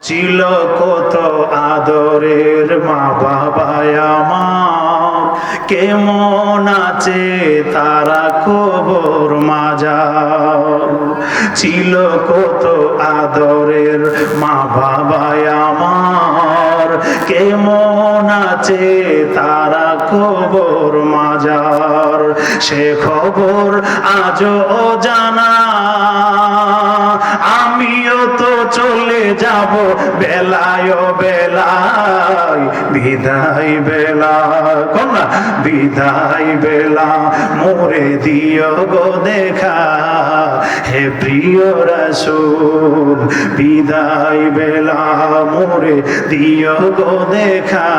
ছিল কত আদরের মা বাবায় আমার, কেমন আছে তারা কবর মাজার। ছিল কত আদরের মা বাবায় আমার, কেমন আছে তারা কবর মাজার। সে খবর আজও অজানা, আমিও তো চলে যাব বেলায় বেলায়। বিদায় বেলা কন্যা, বিদায় বেলা মোরে দিও গো দেখা, হে প্রিয় রাসূল। বিদায় বেলা মোরে দিও গো দেখা,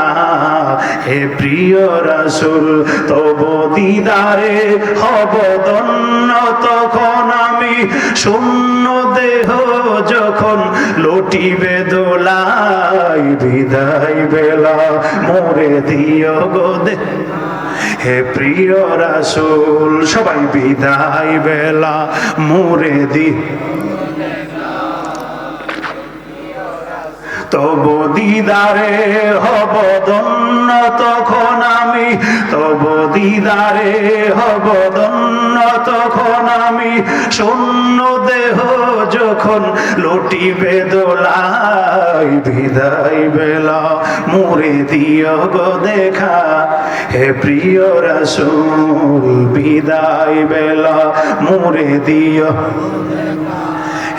হে প্রিয় রাসূল। তব দিদারে হব ধন্য তখন আমি, শূন্য দেহ যখন লুটিবে দোলায়। বিদায় বেলা মোরে দিও গো দেখা, হে প্রিয় রাসূল। সবাই বিদায় বেলা মোরে দি, তব দিদারে হব ধন্য তখন আমি, তব দিদারে হব ধন্য তখন আমি, শূন্য দেহ যখন লুটিবে দোলায়। বিদায় বেলা মোরে দিও গো দেখা, হে প্রিয় রাসূল। বিদায় বেলা মোরে দিও,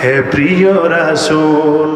হে প্রিয় রাসূল।